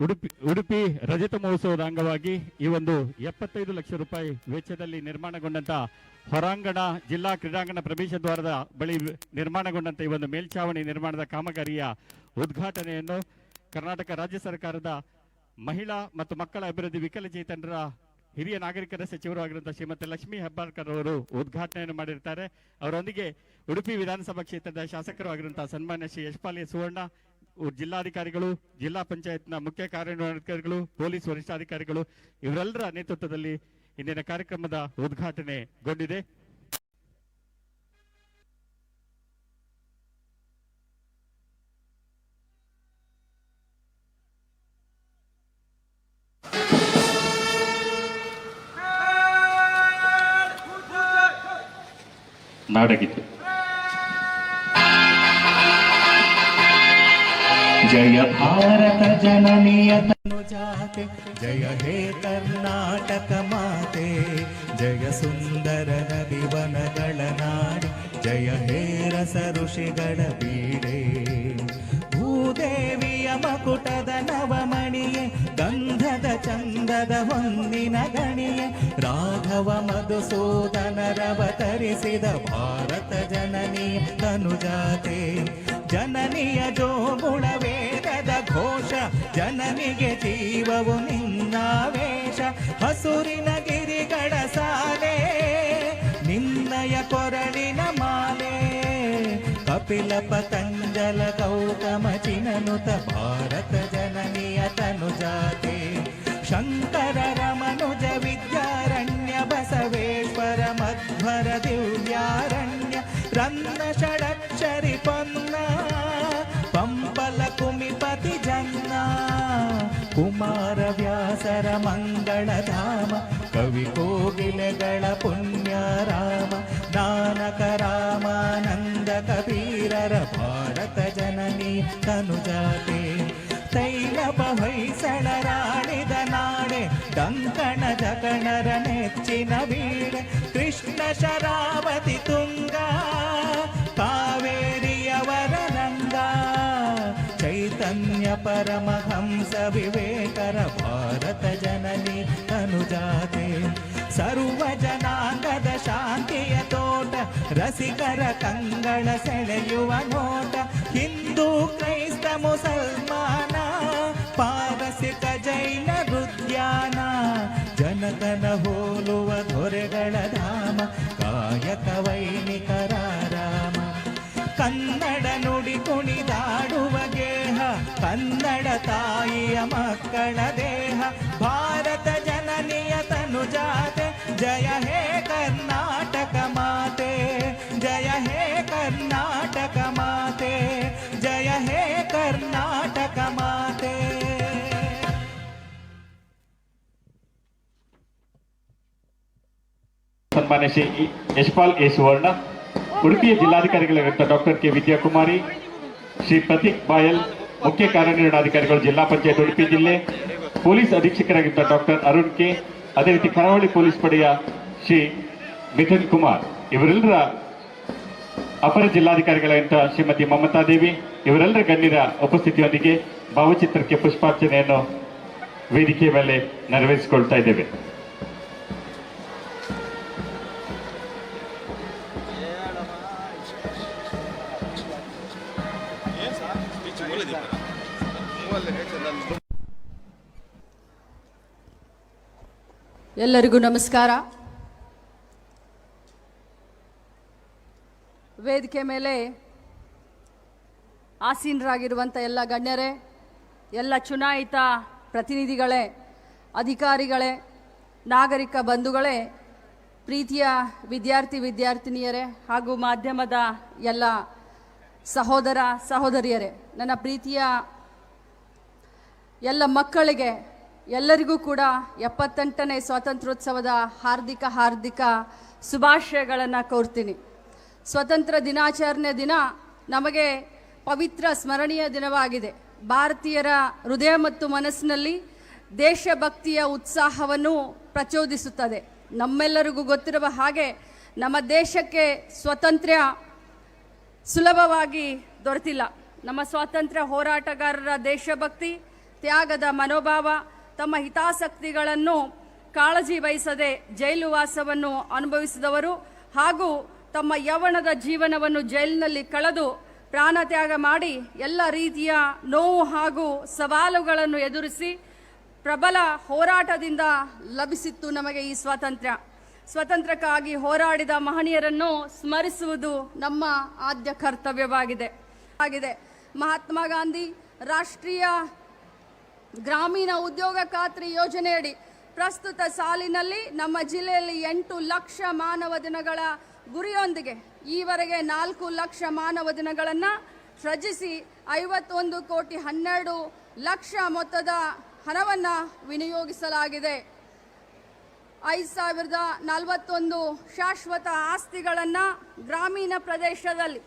ಉಡುಪಿ ರಜತ ಮಹೋತ್ಸವದ ಅಂಗವಾಗಿ ಈ ಒಂದು 75 ಲಕ್ಷ ರೂಪಾಯಿ ವೆಚ್ಚದಲ್ಲಿ ನಿರ್ಮಾಣಗೊಂಡಂತ ಹೊರಾಂಗಣ ಜಿಲ್ಲಾ ಕ್ರೀಡಾಂಗಣ ಪ್ರವೇಶ ದ್ವಾರದ ಬಳಿ ನಿರ್ಮಾಣಗೊಂಡಂತ ಈ ಒಂದು ಮೇಲ್ಛಾವಣಿ ನಿರ್ಮಾಣದ ಕಾಮಗಾರಿಯ ಉದ್ಘಾಟನೆಯನ್ನು ಕರ್ನಾಟಕ ರಾಜ್ಯ ಸರ್ಕಾರದ ಮಹಿಳಾ ಮತ್ತು ಮಕ್ಕಳ ಅಭಿವೃದ್ಧಿ ವಿಕಲಚೇತನರ ಹಿರಿಯ ನಾಗರಿಕರ ಸಚಿವರು ಆಗಿರುವಂತಹ ಶ್ರೀಮತಿ ಲಕ್ಷ್ಮೀ ಹೆಬ್ಬಾಳ್ಕರ್ ಅವರು ಉದ್ಘಾಟನೆಯನ್ನು ಮಾಡಿರ್ತಾರೆ. ಅವರೊಂದಿಗೆ ಉಡುಪಿ ವಿಧಾನಸಭಾ ಕ್ಷೇತ್ರದ ಶಾಸಕರು ಆಗಿರುವಂತಹ ಸನ್ಮಾನ್ಯ ಶ್ರೀ ಯಶಪಾಲ್ ಸುವರ್ಣ, ಜಿಲ್ಲಾಧಿಕಾರಿಗಳು, ಜಿಲ್ಲಾ ಪಂಚಾಯತ್ನ ಮುಖ್ಯ ಕಾರ್ಯನಿರ್ವಹಣಾಧಿಕಾರಿಗಳು, ಪೊಲೀಸ್ ವರಿಷ್ಠಾಧಿಕಾರಿಗಳು ಇವರೆಲ್ಲರ ನೇತೃತ್ವದಲ್ಲಿ ಇಂದಿನ ಕಾರ್ಯಕ್ರಮದ ಉದ್ಘಾಟನೆಗೊಂಡಿದೆ. ನಾಡಗೀತೆ. ಜಯ ಭಾರತ ಜನನಿಯ ತನುಜಾತೆ, ಜಯ ಹೇ ಕರ್ನಾಟಕ ಮಾತೆ, ಜಯ ಸುಂದರ ನದಿವನಗಳ ನಾಡಿ, ಜಯ ಹೇ ರಸ ಋಷಿಗಳ ಬೀಡೆ, ಭೂದೇವಿಯ ಮಕುಟದ ನವಮಣಿಯೇ, ಗಂಧದ ಚಂದದ ಹೊನ್ನಿನ ಗಣಿಯೇ, ರಾಘವ ಮಧುಸೂದನರವತರಿಸಿದ ಭಾರತ ಜನನಿಯ ತನುಜಾತೆ, ಜನನಿಯ ಜೋಗುಳ ವೇದದ ಘೋಷ, ಜನನಿಗೆ ಜೀವವು ನಿನ್ನಾವೇಶ, ಹಸುರಿನ ಗಿರಿಗಳ ಸಾಲೆ, ನಿನ್ನಯ ಕೊರಳಿನ ಮಾಲೆ, ಕಪಿಲ ಪತಂಜಲ ಗೌತಮ ಚಿನನುತ ಭಾರತ ಜನನಿಯ ತನುಜಾತೆ, ಶಂಕರ ರಮನುಜ ವಿದ್ಯಾರಣ್ಯ ಬಸವೇಶ್ವರ ಮಧ್ವರ ದಿವ್ಯಾರಣ್ಯ, ರನ್ನ ಷಡಕ್ಷರಿ ಪೊನ್ನ ಪಂಪಲ ಕುಮಿಪತಿ ಜನ್ನ, ಕುಮಾರ ವ್ಯಾಸರ ಮಂಗಳಧಾಮ, ಕವಿ ಕೋಗಿಲೆಗಳ ಪುಣ್ಯ ರಾಮ, ನಾನಕ ರಾಮಾನಂದ ಕಬೀರರ ಭಾರತ ಜನನಿ ತನುಜಾತೆ, ತೈಲಪ ಹೊಯ್ಸಳರಾಳಿದ ನಾಡೆ, ಡಂಕಣ ಜಗಣರ ನೆಚ್ಚಿನ ಬೀಡೆ, ಕೃಷ್ಣ ಶರಾವತಿ ತುಂಗ, ಕಾವೇರಿಯವರ ರಂಗ, ಚೈತನ್ಯ ಪರಮಹಂಸ ವಿವೇಕರ ಭಾರತ ಜನನಿ ತನುಜಾತೆ, ಸರ್ವ ಜನಾಂಗದ ಶಾಂತಿಯ ತೋಟ, ರಸಿಕರ ಕಂಗಳ ಸೆಳೆಯುವ ನೋಟ, ಹಿಂದೂ ಕ್ರೈಸ್ತ ಮುಸಲ್ಮಾನ, ಪಾರಸಿಕ ಜೈನ ಉದ್ಯಾನ, ಜನತನ ಹೋಲುವ ದೊರೆಗಳ ಧಾಮ, ಕಾಯಕ ವೈಣಿಕರ ರಾಮ, ಕನ್ನಡ ನುಡಿ ಕುಣಿದಾಡುವ ಗೇಹ, ಕನ್ನಡ ತಾಯಿಯ ಮಕ್ಕಳ ದೇಹ, ಭಾರತ ಜನನಿಯ ತನುಜಾತೆ, ಜಯ ಹೇ ಕರ್ನಾಟಕ ಮಾತೆ, ಜಯ ಹೇ ಕರ್ನಾಟಕ ಮಾತೆ, ಜಯ ಹೇ ಕರ್ನಾಟಕ ಮಾತೆ. ಸನ್ಮಾನ್ಯ ಶ್ರೀ ಯಶಪಾಲ್ ಸುವರ್ಣ, ಉಡುಪಿಯ ಜಿಲ್ಲಾಧಿಕಾರಿಗಳಾಗಿದ್ದ ಡಾಕ್ಟರ್ ಕೆ ವಿದ್ಯಾಕುಮಾರಿ, ಶ್ರೀ ಪ್ರತೀಕ್ ಬಾಯಲ್, ಮುಖ್ಯ ಕಾರ್ಯನಿರ್ವಹಣಾಧಿಕಾರಿಗಳು ಜಿಲ್ಲಾ ಪಂಚಾಯತ್ ಉಡುಪಿ ಜಿಲ್ಲೆ, ಪೊಲೀಸ್ ಅಧೀಕ್ಷಕರಾಗಿದ್ದ ಡಾಕ್ಟರ್ ಅರುಣ್ ಕೆ, ಅದೇ ರೀತಿ ಕರಾವಳಿ ಪೊಲೀಸ್ ಪಡೆಯ ಶ್ರೀ ಮಿಥುನ್ ಕುಮಾರ್, ಇವರೆಲ್ಲರ ಅಪರ ಜಿಲ್ಲಾಧಿಕಾರಿಗಳಾಗಿದ್ದ ಶ್ರೀಮತಿ ಮಮತಾ ದೇವಿ, ಇವರೆಲ್ಲರ ಗಣ್ಯರ ಉಪಸ್ಥಿತಿಯೊಂದಿಗೆ ಭಾವಚಿತ್ರಕ್ಕೆ ಪುಷ್ಪಾರ್ಚನೆಯನ್ನು ವೇದಿಕೆಯ ಮೇಲೆ ನೆರವೇರಿಸಿಕೊಳ್ತಾ ಇದ್ದೇವೆ. ಎಲ್ಲರಿಗೂ ನಮಸ್ಕಾರ. ವೇದಿಕೆ ಮೇಲೆ ಆಸೀನರಾಗಿರುವಂಥ ಎಲ್ಲ ಗಣ್ಯರೇ, ಎಲ್ಲ ಚುನಾಯಿತ ಪ್ರತಿನಿಧಿಗಳೇ, ಅಧಿಕಾರಿಗಳೇ, ನಾಗರಿಕ ಬಂಧುಗಳೇ, ಪ್ರೀತಿಯ ವಿದ್ಯಾರ್ಥಿ ವಿದ್ಯಾರ್ಥಿನಿಯರೇ ಹಾಗೂ ಮಾಧ್ಯಮದ ಎಲ್ಲ ಸಹೋದರ ಸಹೋದರಿಯರೇ, ನನ್ನ ಪ್ರೀತಿಯ ಎಲ್ಲ ಮಕ್ಕಳಿಗೆ ಎಲ್ಲರಿಗೂ ಕೂಡ 78ನೇ ಸ್ವಾತಂತ್ರ್ಯೋತ್ಸವದ ಹಾರ್ದಿಕ ಶುಭಾಶಯಗಳನ್ನು ಕೋರ್ತೀನಿ. ಸ್ವತಂತ್ರ ದಿನಾಚರಣೆ ದಿನ ನಮಗೆ ಪವಿತ್ರ ಸ್ಮರಣೀಯ ದಿನವಾಗಿದೆ. ಭಾರತೀಯರ ಹೃದಯ ಮತ್ತು ಮನಸ್ಸಿನಲ್ಲಿ ದೇಶಭಕ್ತಿಯ ಉತ್ಸಾಹವನ್ನು ಪ್ರಚೋದಿಸುತ್ತದೆ. ನಮ್ಮೆಲ್ಲರಿಗೂ ಗೊತ್ತಿರುವ ಹಾಗೆ ನಮ್ಮ ದೇಶಕ್ಕೆ ಸ್ವಾತಂತ್ರ್ಯ ಸುಲಭವಾಗಿ ದೊರೆತಿಲ್ಲ. ನಮ್ಮ ಸ್ವಾತಂತ್ರ್ಯ ಹೋರಾಟಗಾರರ ದೇಶಭಕ್ತಿ, ತ್ಯಾಗದ ಮನೋಭಾವ, ತಮ್ಮ ಹಿತಾಸಕ್ತಿಗಳನ್ನು ಕಾಳಜಿ ವಹಿಸದೆ ಜೈಲು ವಾಸವನ್ನು ಅನುಭವಿಸಿದವರು ಹಾಗೂ ತಮ್ಮ ಯೌವನದ ಜೀವನವನ್ನು ಜೈಲಿನಲ್ಲಿ ಕಳೆದು ಪ್ರಾಣತ್ಯಾಗ ಮಾಡಿ ಎಲ್ಲ ರೀತಿಯ ನೋವು ಹಾಗೂ ಸವಾಲುಗಳನ್ನು ಎದುರಿಸಿ ಪ್ರಬಲ ಹೋರಾಟದಿಂದ ಲಭಿಸಿತ್ತು ನಮಗೆ ಈ ಸ್ವಾತಂತ್ರ್ಯ. ಸ್ವಾತಂತ್ರ್ಯಕ್ಕಾಗಿ ಹೋರಾಡಿದ ಮಹನೀಯರನ್ನು ಸ್ಮರಿಸುವುದು ನಮ್ಮ ಆದ್ಯ ಕರ್ತವ್ಯವಾಗಿದೆ. ಮಹಾತ್ಮ ಗಾಂಧಿ ರಾಷ್ಟ್ರೀಯ ಗ್ರಾಮೀಣ ಉದ್ಯೋಗ ಖಾತ್ರಿ ಯೋಜನೆಯಡಿ ಪ್ರಸ್ತುತ ಸಾಲಿನಲ್ಲಿ ನಮ್ಮ ಜಿಲ್ಲೆಯಲ್ಲಿ 8 ಲಕ್ಷ ಮಾನವ ದಿನಗಳ ಗುರಿಯೊಂದಿಗೆ ಈವರೆಗೆ 4 ಲಕ್ಷ ಮಾನವ ದಿನಗಳನ್ನು ಸೃಜಿಸಿ 51 ಕೋಟಿ 12 ಲಕ್ಷ ಮೊತ್ತದ ಹಣವನ್ನು ವಿನಿಯೋಗಿಸಲಾಗಿದೆ. 5041 ಶಾಶ್ವತ ಆಸ್ತಿಗಳನ್ನು ಗ್ರಾಮೀಣ ಪ್ರದೇಶದಲ್ಲಿ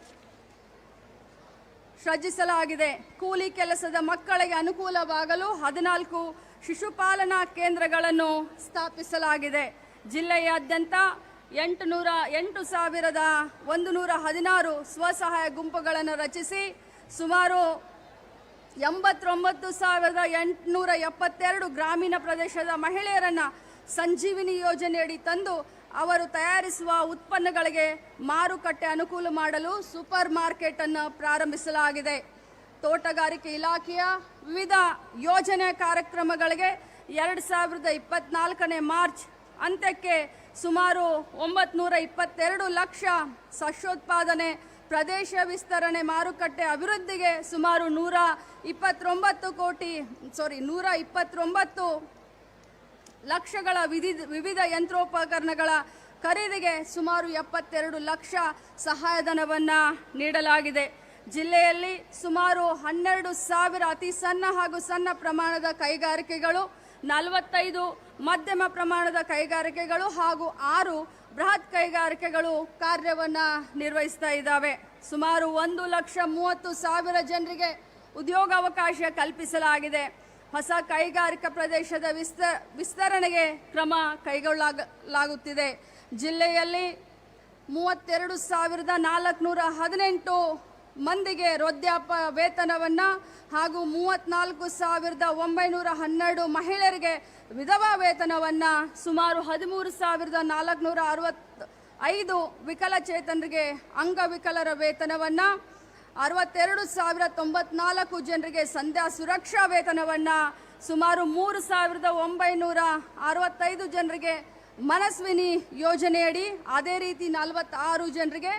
ಸೃಜಿಸಲಾಗಿದೆ. ಕೂಲಿ ಕೆಲಸದ ಮಕ್ಕಳಿಗೆ ಅನುಕೂಲವಾಗಲು 14 ಶಿಶುಪಾಲನಾ ಕೇಂದ್ರಗಳನ್ನು ಸ್ಥಾಪಿಸಲಾಗಿದೆ. ಜಿಲ್ಲೆಯಾದ್ಯಂತ 8,116 ಸ್ವಸಹಾಯ ಗುಂಪುಗಳನ್ನು ರಚಿಸಿ ಸುಮಾರು 89,872 ಗ್ರಾಮೀಣ ಪ್ರದೇಶದ ಮಹಿಳೆಯರನ್ನು ಸಂಜೀವಿನಿ ಯೋಜನೆಯಡಿ ತಂದು ಅವರು ತಯಾರಿಸುವ ಉತ್ಪನ್ನಗಳಿಗೆ ಮಾರುಕಟ್ಟೆ ಅನುಕೂಲ ಮಾಡಲು ಸೂಪರ್ ಮಾರ್ಕೆಟ್ ಅನ್ನು ಪ್ರಾರಂಭಿಸಲಾಗಿದೆ. ತೋಟಗಾರಿಕೆ ಇಲಾಖೆಯ ವಿವಿಧ ಯೋಜನೆ ಕಾರ್ಯಕ್ರಮಗಳಿಗೆ 2024 ಮಾರ್ಚ್ ಅಂತ್ಯಕ್ಕೆ ಸುಮಾರು 922 ಲಕ್ಷ ಸಸ್ಯೋತ್ಪಾದನೆ ಪ್ರದೇಶ ವಿಸ್ತರಣೆ ಮಾರುಕಟ್ಟೆ ಅಭಿವೃದ್ಧಿಗೆ ಸುಮಾರು 129 ಲಕ್ಷಗಳ ವಿವಿಧ ಯಂತ್ರೋಪಕರಣಗಳ ಖರೀದಿಗೆ ಸುಮಾರು 72 ಲಕ್ಷ ಸಹಾಯಧನವನ್ನು ನೀಡಲಾಗಿದೆ. ಜಿಲ್ಲೆಯಲ್ಲಿ ಸುಮಾರು 12,000 ಅತಿ ಸಣ್ಣ ಹಾಗೂ ಸಣ್ಣ ಪ್ರಮಾಣದ ಕೈಗಾರಿಕೆಗಳು, 45 ಮಧ್ಯಮ ಪ್ರಮಾಣದ ಕೈಗಾರಿಕೆಗಳು ಹಾಗೂ 6 ಬೃಹತ್ ಕೈಗಾರಿಕೆಗಳು ಕಾರ್ಯವನ್ನು ನಿರ್ವಹಿಸ್ತಾ ಇದ್ದಾವೆ. ಸುಮಾರು 1,30,000 ಜನರಿಗೆ ಉದ್ಯೋಗಾವಕಾಶ ಕಲ್ಪಿಸಲಾಗಿದೆ. ಹೊಸ ಕೈಗಾರಿಕಾ ಪ್ರದೇಶದ ವಿಸ್ತರಣೆಗೆ ಕ್ರಮ ಕೈಗೊಳ್ಳಲಾಗುತ್ತಿದೆ. ಜಿಲ್ಲೆಯಲ್ಲಿ 32,418 ಮಂದಿಗೆ ವೃದ್ಧಾಪ್ಯ ವೇತನವನ್ನು ಹಾಗೂ 34,912 ಮಹಿಳೆಯರಿಗೆ ವಿಧವಾ ವೇತನವನ್ನು, ಸುಮಾರು 13,465 ವಿಕಲಚೇತನರಿಗೆ ಅಂಗವಿಕಲರ ವೇತನವನ್ನು, 62,094 ಜನರಿಗೆ ಸಂಧ್ಯಾ ಸುರಕ್ಷಾ ವೇತನವನ್ನು, ಸುಮಾರು 3,965 ಜನರಿಗೆ ಮನಸ್ವಿನಿ ಯೋಜನೆಯಡಿ, ಅದೇ ರೀತಿ 46 ಜನರಿಗೆ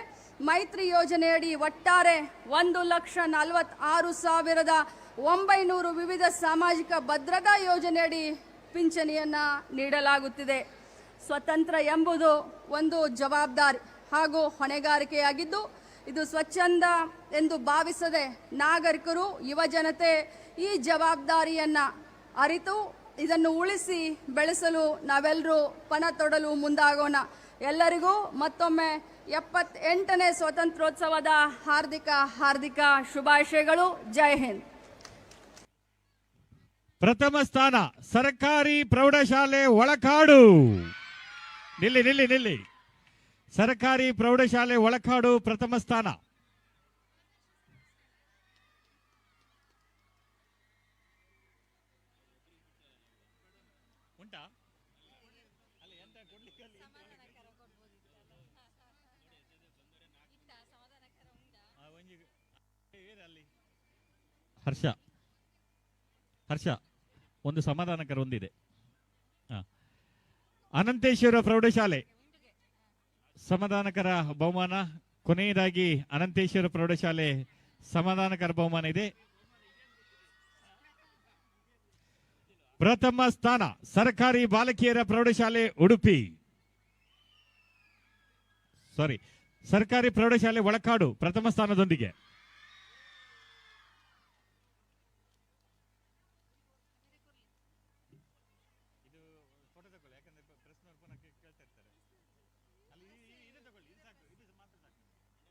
ಮೈತ್ರಿ ಯೋಜನೆಯಡಿ ಒಟ್ಟಾರೆ 1,46,900 ವಿವಿಧ ಸಾಮಾಜಿಕ ಭದ್ರತಾ ಯೋಜನೆಯಡಿ ಪಿಂಚಣಿಯನ್ನು ನೀಡಲಾಗುತ್ತಿದೆ. ಸ್ವತಂತ್ರ ಎಂಬುದು ಒಂದು ಜವಾಬ್ದಾರಿ ಹಾಗೂ ಹೊಣೆಗಾರಿಕೆಯಾಗಿದ್ದು ಇದು ಸ್ವಚ್ಛಂದ ಎಂದು ಭಾವಿಸದೆ ನಾಗರಿಕರು, ಯುವಜನತೆ ಈ ಜವಾಬ್ದಾರಿಯನ್ನು ಅರಿತು ಇದನ್ನು ಉಳಿಸಿ ಬೆಳೆಸಲು ನಾವೆಲ್ಲರೂ ಪಣ ತೊಡಲು ಮುಂದಾಗೋಣ. ಎಲ್ಲರಿಗೂ ಮತ್ತೊಮ್ಮೆ 78ನೇ ಸ್ವಾತಂತ್ರ್ಯೋತ್ಸವದ ಹಾರ್ದಿಕ ಶುಭಾಶಯಗಳು. ಜೈ ಹಿಂದ್. ಪ್ರಥಮ ಸ್ಥಾನ ಸರ್ಕಾರಿ ಪ್ರೌಢಶಾಲೆ ಒಳಕಾಡು. ನಿಲ್ಲಿ. ಸರ್ಕಾರಿ ಪ್ರೌಢಶಾಲೆ ಒಳಕಾಡು ಪ್ರಥಮ ಸ್ಥಾನ. ಉಂಟಾ? ಹರ್ಷ ಒಂದು ಸಮಾಧಾನಕರ ಒಂದಿದೆ. ಅನಂತೇಶ್ವರ ಪ್ರೌಢಶಾಲೆ ಸಮಾಧಾನಕರ ಬಹುಮಾನ. ಕೊನೆಯದಾಗಿ ಅನಂತೇಶ್ವರ ಪ್ರೌಢಶಾಲೆ ಸಮಾಧಾನಕರ ಬಹುಮಾನ ಇದೆ. ಪ್ರಥಮ ಸ್ಥಾನ ಸರ್ಕಾರಿ ಬಾಲಕಿಯರ ಪ್ರೌಢಶಾಲೆ ಉಡುಪಿ, ಸರ್ಕಾರಿ ಪ್ರೌಢಶಾಲೆ ಒಳಕಾಡು ಪ್ರಥಮ ಸ್ಥಾನದೊಂದಿಗೆ